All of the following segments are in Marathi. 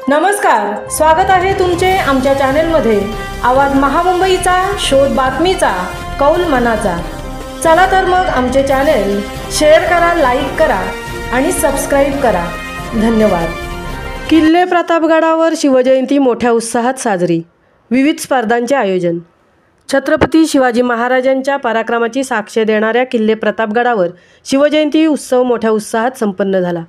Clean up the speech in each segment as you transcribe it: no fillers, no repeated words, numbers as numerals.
नमस्कार, स्वागत आहे तुमचे आमच्या चॅनलमध्ये। आवाज महामुंबईचा, शोध बातमीचा, कौल मनाचा। चला तर मग आमचे चॅनल शेअर करा, लाईक करा आणि सबस्क्राइब करा। धन्यवाद। किल्ले प्रतापगडावर शिवजयंती मोठ्या उत्साहात साजरी। विविध स्पर्धांचे आयोजन। छत्रपती शिवाजी महाराजांच्या पराक्रमाची साक्ष देणाऱ्या किल्ले प्रतापगडावर शिवजयंती उत्सव मोठ्या उत्साहात संपन्न झाला।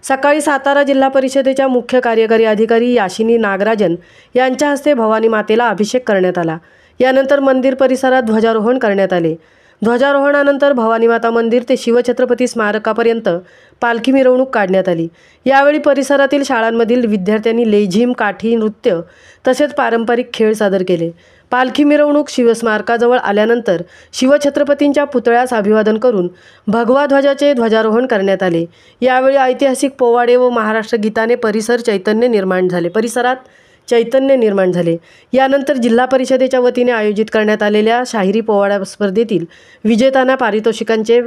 सकाळी सातारा जिल्हा परिषदेच्या मुख्य कार्यकारी अधिकारी याशिनी नागराजन यांच्या हस्ते भवानी मातेला अभिषेक करण्यात आला। यानंतर मंदिर परिसरात ध्वजारोहण करण्यात आले। ध्वजारोहणानंतर भवानी माता मंदिर ते शिवछत्रपती स्मारकापर्यंत पालखी मिरवणूक काढण्यात आली। यावेळी परिसरातील शाळांमधील विद्यार्थ्यांनी लेझीम, काठी नृत्य तसेच पारंपरिक खेळ सादर केले। पालखी मिरवणूक शिवस्मारकाजवळ आल्यानंतर शिवछत्रपतींच्या पुतळ्यास अभिवादन करून भगवा ध्वजाचे ध्वजारोहण करण्यात आले। यावेळी ऐतिहासिक पोवाडे व महाराष्ट्र गीताने परिसरात चैतन्य निर्माण झाले। यानंतर जिल्हा परिषदेच्या वतीने आयोजित करण्यात आलेल्या शाहिरी पोवाडा स्पर्धेतील विजेत्यांना पारितोषिकांचे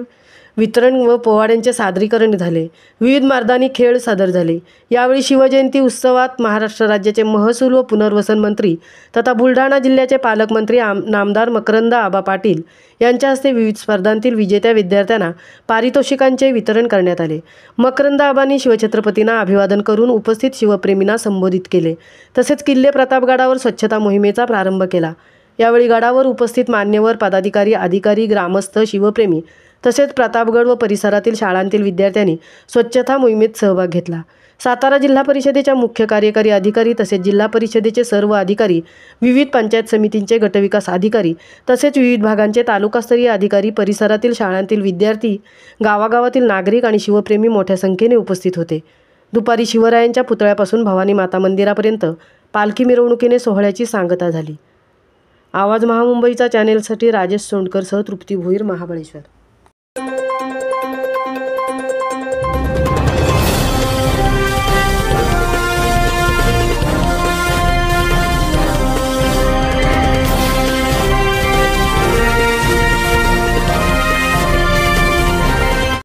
वितरण व पोवाड्यांचे सादरीकरण झाले। विविध मैदानी खेळ सादर झाले। यावेळी शिवजयंती उत्सवात महाराष्ट्र राज्याचे महसूल व पुनर्वसन मंत्री तथा बुलढाणा जिल्ह्याचे पालकमंत्री नामदार मकरंद आबा पाटील यांच्या हस्ते विविध स्पर्धांतील विजेत्या विद्यार्थ्यांना पारितोषिकांचे वितरण करण्यात आले। मकरंद आबांनी शिवछत्रपतींना अभिवादन करून उपस्थित शिवप्रेमींना संबोधित केले। तसेच किल्ले प्रतापगडावर स्वच्छता मोहिमेचा प्रारंभ केला। यावेळी गडावर उपस्थित मान्यवर पदाधिकारी, अधिकारी, ग्रामस्थ, शिवप्रेमी तसेच प्रतापगड व परिसरातील शाळांतील विद्यार्थ्यांनी स्वच्छता मोहिमेत सहभाग घेतला। सातारा जिल्हा परिषदेच्या मुख्य कार्यकारी अधिकारी तसेच जिल्हा परिषदेचे सर्व अधिकारी, विविध पंचायत समितींचे गटविकास अधिकारी तसेच विविध भागांचे तालुकास्तरीय अधिकारी, परिसरातील शाळांतील विद्यार्थी, गावागावातील नागरिक आणि शिवप्रेमी मोठ्या संख्येने उपस्थित होते। दुपारी शिवरायांच्या पुतळ्यापासून भवानी माता मंदिरापर्यंत पालखी मिरवणुकीने सोहळ्याची सांगता झाली। आवाज महामुंबईचा चॅनेलसाठी राजेश सोंडकरसह तृप्ती भोईर, महाबळेश्वर।